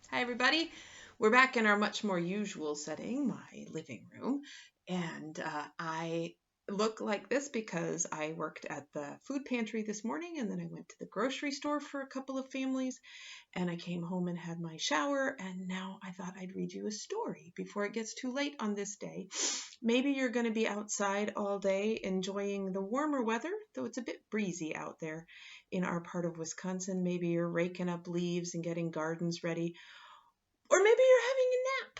Hi, everybody. We're back in our much more usual setting, my living room. And I look like this because I worked at the food pantry this morning and then I went to the grocery store for a couple of families and I came home and had my shower. And now I thought I'd read you a story before it gets too late on this day. Maybe you're going to be outside all day enjoying the warmer weather, though it's a bit breezy out there in our part of Wisconsin. Maybe you're raking up leaves and getting gardens ready. Or maybe you're having a nap.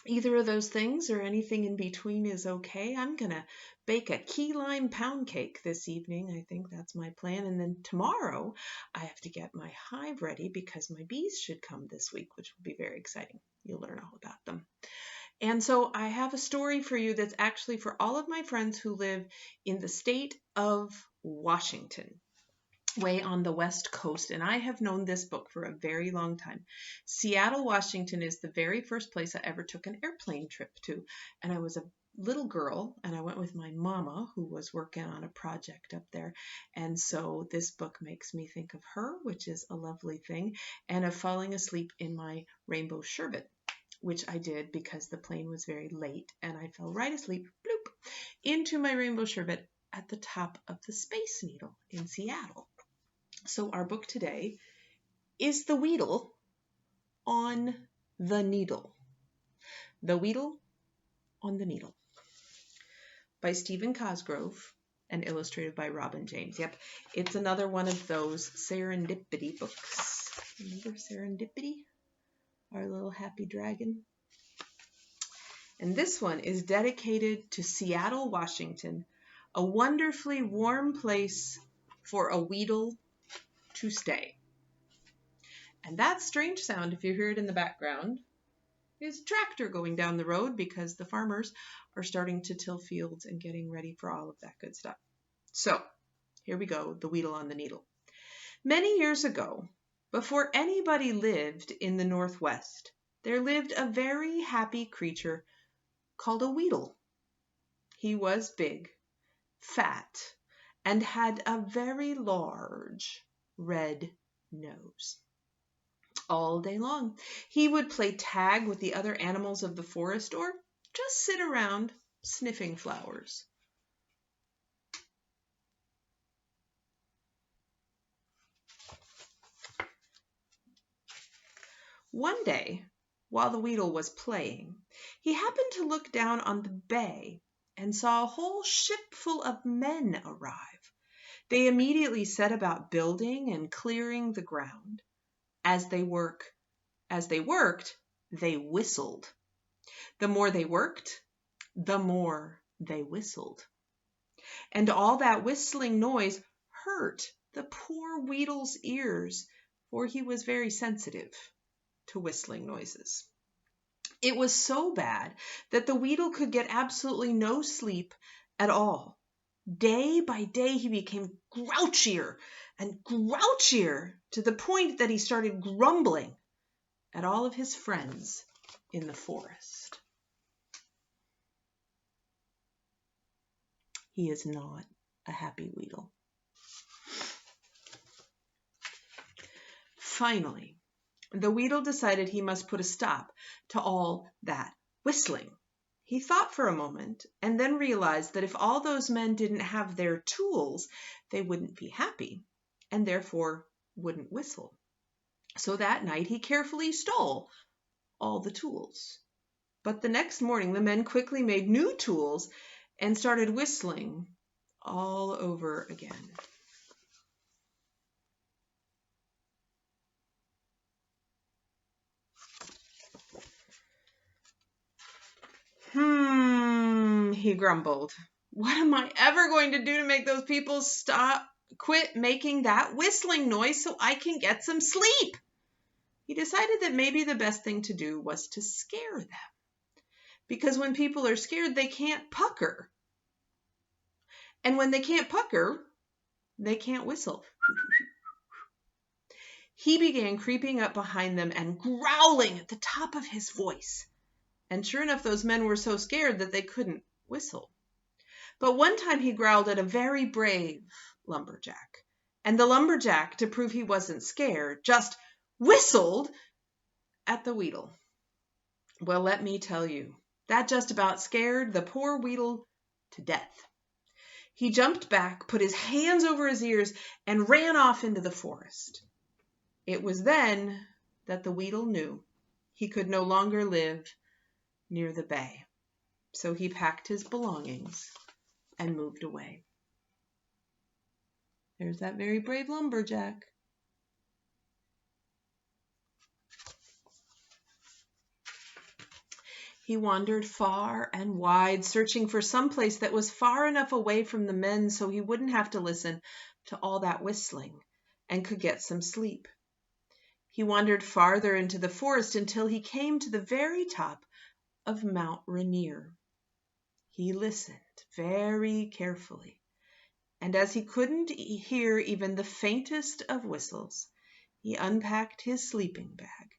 Either of those things or anything in between is okay. I'm going to bake a key lime pound cake this evening. I think that's my plan. And then tomorrow I have to get my hive ready because my bees should come this week, which will be very exciting. You'll learn all about them. And so I have a story for you that's actually for all of my friends who live in the state of Washington, way on the West Coast, and I have known this book for a very long time. Seattle, Washington is the very first place I ever took an airplane trip to, and I was a little girl, and I went with my mama, who was working on a project up there, and so this book makes me think of her, which is a lovely thing, and of falling asleep in my rainbow sherbet, which I did because the plane was very late, and I fell right asleep, bloop, into my rainbow sherbet at the top of the Space Needle in Seattle. So our book today is The Wheedle on the Needle. The Wheedle on the Needle by Stephen Cosgrove and illustrated by Robin James. Yep, it's another one of those serendipity books. Remember Serendipity? Our little happy dragon. And this one is dedicated to Seattle, Washington, a wonderfully warm place for a Wheedle to stay. And that strange sound, if you hear it in the background, is a tractor going down the road because the farmers are starting to till fields and getting ready for all of that good stuff. So, here we go, The Wheedle on the Needle. Many years ago, before anybody lived in the Northwest, there lived a very happy creature called a Wheedle. He was big, fat, and had a very large red nose. All day long, he would play tag with the other animals of the forest or just sit around sniffing flowers. One day, while the Wheedle was playing, he happened to look down on the bay and saw a whole ship full of men arrive. They immediately set about building and clearing the ground. As they worked, they whistled. The more they worked, the more they whistled. And all that whistling noise hurt the poor Wheedle's ears, for he was very sensitive to whistling noises. It was so bad that the Wheedle could get absolutely no sleep at all. Day by day, he became grouchier and grouchier to the point that he started grumbling at all of his friends in the forest. He is not a happy Wheedle. Finally, the Wheedle decided he must put a stop to all that whistling. He thought for a moment and then realized that if all those men didn't have their tools, they wouldn't be happy and therefore wouldn't whistle. So that night he carefully stole all the tools. But the next morning the men quickly made new tools and started whistling all over again. He grumbled. What am I ever going to do to make those people quit making that whistling noise so I can get some sleep? He decided that maybe the best thing to do was to scare them. Because when people are scared, they can't pucker. And when they can't pucker, they can't whistle. He began creeping up behind them and growling at the top of his voice. And sure enough, those men were so scared that they couldn't whistle. But one time he growled at a very brave lumberjack. And the lumberjack, to prove he wasn't scared, just whistled at the Wheedle. Well, let me tell you, that just about scared the poor Wheedle to death. He jumped back, put his hands over his ears, and ran off into the forest. It was then that the Wheedle knew he could no longer live near the bay. So he packed his belongings and moved away. There's that very brave lumberjack. He wandered far and wide, searching for some place that was far enough away from the men so he wouldn't have to listen to all that whistling and could get some sleep. He wandered farther into the forest until he came to the very top of Mount Rainier. He listened very carefully, and as he couldn't hear even the faintest of whistles, he unpacked his sleeping bag,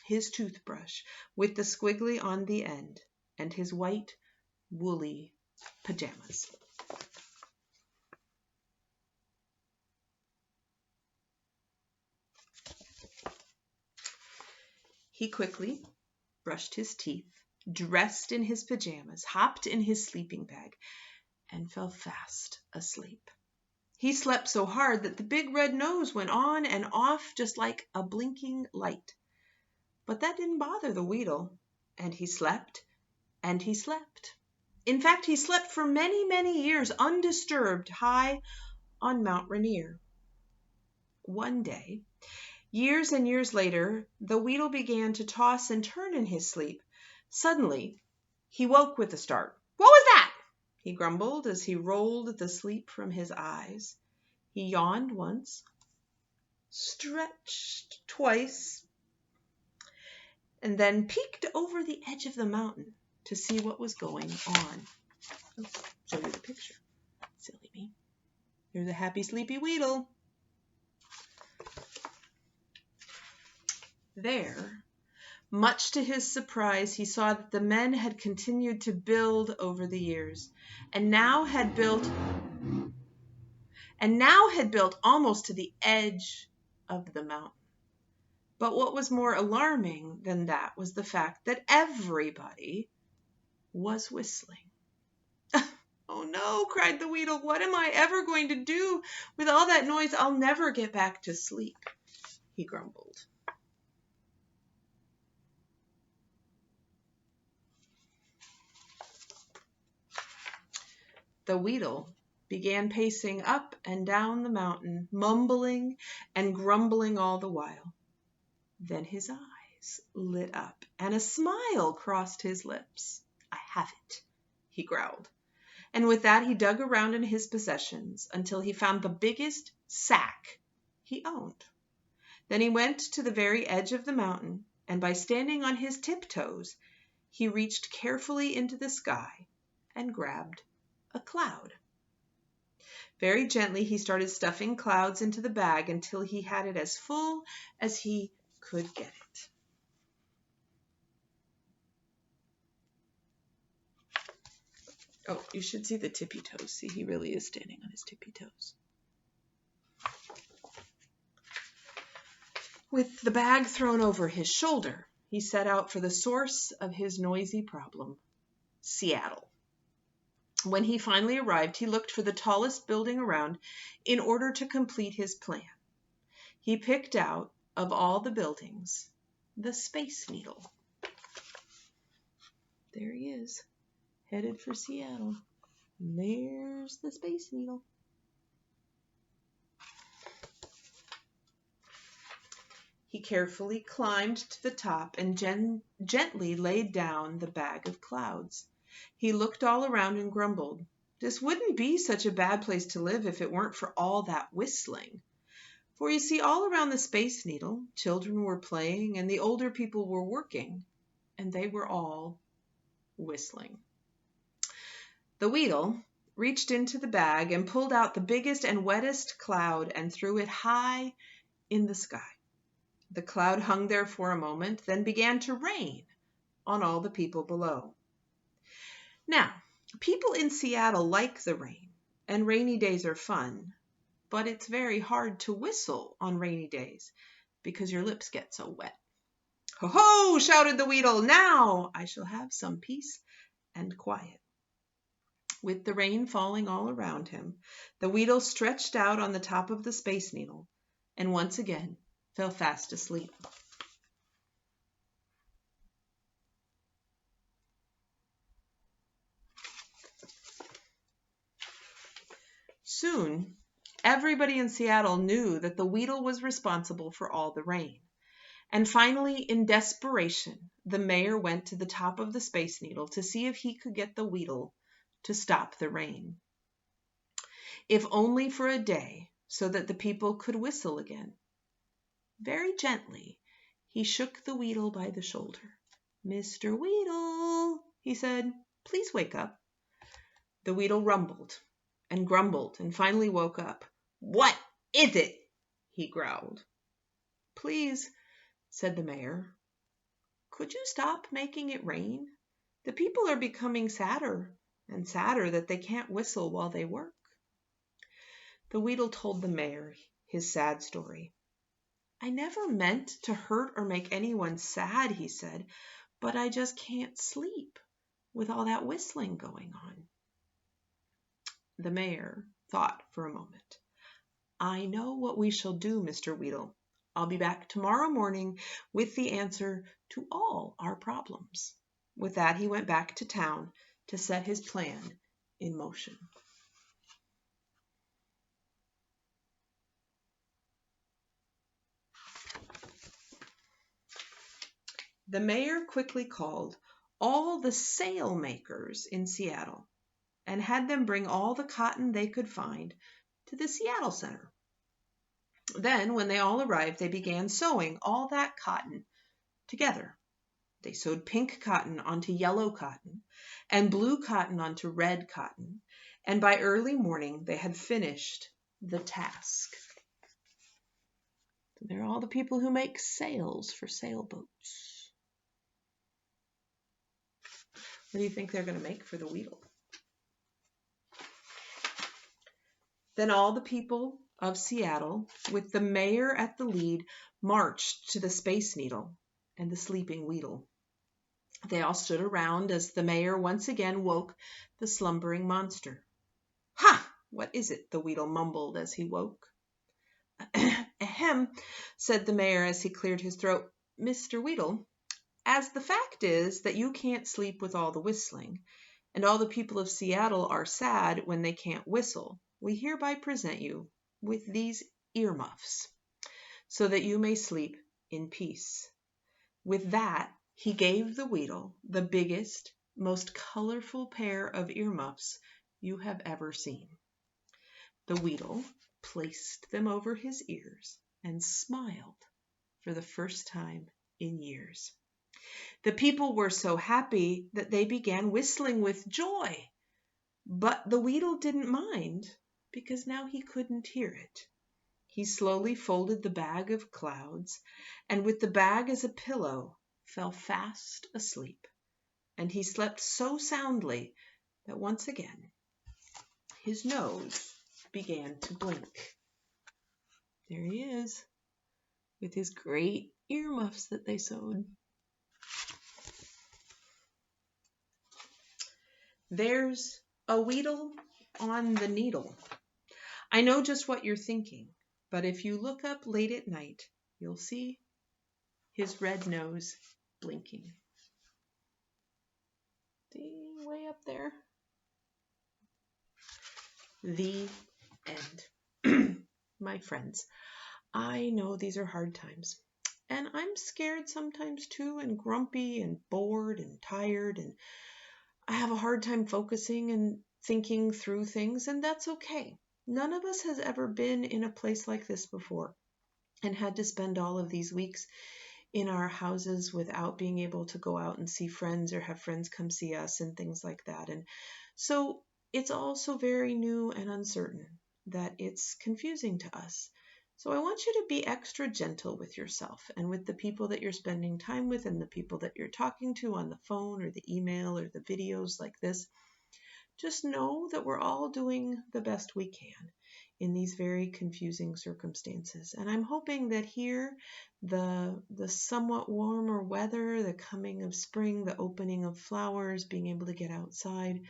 his toothbrush with the squiggly on the end, and his white, woolly pajamas. He quickly brushed his teeth, dressed in his pajamas, hopped in his sleeping bag, and fell fast asleep. He slept so hard that the big red nose went on and off just like a blinking light. But that didn't bother the Wheedle, and he slept, and he slept. In fact, he slept for many, many years undisturbed high on Mount Rainier. One day, years and years later, the Wheedle began to toss and turn in his sleep. Suddenly, he woke with a start. "What was that?" he grumbled as he rolled the sleep from his eyes. He yawned once, stretched twice, and then peeked over the edge of the mountain to see what was going on. Oh, show you the picture. Silly me. Here's a happy, sleepy Wheedle. There, much to his surprise, he saw that the men had continued to build over the years, and now had built almost to the edge of the mountain. But what was more alarming than that was the fact that everybody was whistling. "Oh no," cried the Wheedle, "what am I ever going to do? With all that noise, I'll never get back to sleep," he grumbled. The Wheedle began pacing up and down the mountain, mumbling and grumbling all the while. Then his eyes lit up, and a smile crossed his lips. "I have it," he growled. And with that he dug around in his possessions until he found the biggest sack he owned. Then he went to the very edge of the mountain, and by standing on his tiptoes, he reached carefully into the sky and grabbed a cloud. Very gently he started stuffing clouds into the bag until he had it as full as he could get it. Oh, you should see the tippy toes. See, he really is standing on his tippy toes. With the bag thrown over his shoulder, he set out for the source of his noisy problem, Seattle. When he finally arrived, he looked for the tallest building around in order to complete his plan. He picked out, of all the buildings, the Space Needle. There he is, headed for Seattle. And there's the Space Needle. He carefully climbed to the top and gently laid down the bag of clouds. He looked all around and grumbled. This wouldn't be such a bad place to live if it weren't for all that whistling. For you see, all around the Space Needle, children were playing and the older people were working, and they were all whistling. The Wheedle reached into the bag and pulled out the biggest and wettest cloud and threw it high in the sky. The cloud hung there for a moment, then began to rain on all the people below. Now, people in Seattle like the rain, and rainy days are fun, but it's very hard to whistle on rainy days because your lips get so wet. Ho ho! Shouted the Wheedle. Now I shall have some peace and quiet. With the rain falling all around him, the Wheedle stretched out on the top of the Space Needle and once again fell fast asleep. Soon, everybody in Seattle knew that the Wheedle was responsible for all the rain. And finally, in desperation, the mayor went to the top of the Space Needle to see if he could get the Wheedle to stop the rain. If only for a day, so that the people could whistle again. Very gently, he shook the Wheedle by the shoulder. "Mr. Wheedle," he said, "please wake up." The Wheedle rumbled and grumbled and finally woke up. "What is it?" he growled. "Please," said the mayor, "could you stop making it rain? The people are becoming sadder and sadder that they can't whistle while they work." The Wheedle told the mayor his sad story. "I never meant to hurt or make anyone sad," he said, "but I just can't sleep with all that whistling going on." The mayor thought for a moment. "I know what we shall do, Mr. Wheedle. I'll be back tomorrow morning with the answer to all our problems." With that, he went back to town to set his plan in motion. The mayor quickly called all the sail makers in Seattle and had them bring all the cotton they could find to the Seattle Center. Then, when they all arrived, they began sewing all that cotton together. They sewed pink cotton onto yellow cotton and blue cotton onto red cotton, and by early morning they had finished the task. They're all the people who make sails for sailboats. What do you think they're going to make for the Wheedle? Then all the people of Seattle, with the mayor at the lead, marched to the Space Needle and the sleeping Wheedle. They all stood around as the mayor once again woke the slumbering monster. "Ha! What is it?" the Wheedle mumbled as he woke. "Ahem," said the mayor as he cleared his throat. "Mr. Wheedle, as the fact is that you can't sleep with all the whistling, and all the people of Seattle are sad when they can't whistle, we hereby present you with these earmuffs, so that you may sleep in peace." With that, he gave the Wheedle the biggest, most colorful pair of earmuffs you have ever seen. The Wheedle placed them over his ears and smiled for the first time in years. The people were so happy that they began whistling with joy. But the Wheedle didn't mind, because now he couldn't hear it. He slowly folded the bag of clouds, and with the bag as a pillow, fell fast asleep. And he slept so soundly that once again his nose began to blink. There he is, with his great earmuffs that they sewed. There's a Wheedle on the needle. I know just what you're thinking, but if you look up late at night, you'll see his red nose blinking. See, way up there. The end. My friends, I know these are hard times, and I'm scared sometimes too, and grumpy and bored and tired, and I have a hard time focusing and thinking through things, and that's okay. None of us has ever been in a place like this before and had to spend all of these weeks in our houses without being able to go out and see friends or have friends come see us and things like that. And so it's also very new and uncertain, that it's confusing to us. So I want you to be extra gentle with yourself and with the people that you're spending time with and the people that you're talking to on the phone or the email or the videos like this. Just know that we're all doing the best we can. in these very confusing circumstances. And I'm hoping that here, the somewhat warmer weather, the coming of spring, the opening of flowers, being able to get outside,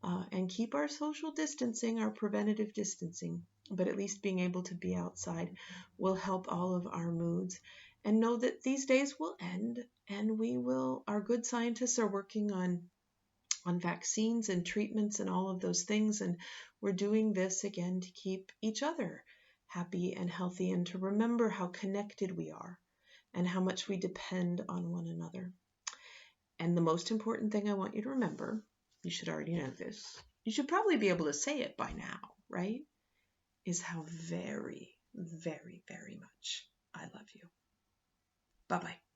and keep our social distancing, our preventative distancing, but at least being able to be outside will help all of our moods. And know that these days will end, and our good scientists are working on vaccines and treatments and all of those things. And we're doing this again to keep each other happy and healthy, and to remember how connected we are and how much we depend on one another. And the most important thing I want you to remember, you should already know this, you should probably be able to say it by now, right? Is how very, very, very much I love you. Bye-bye.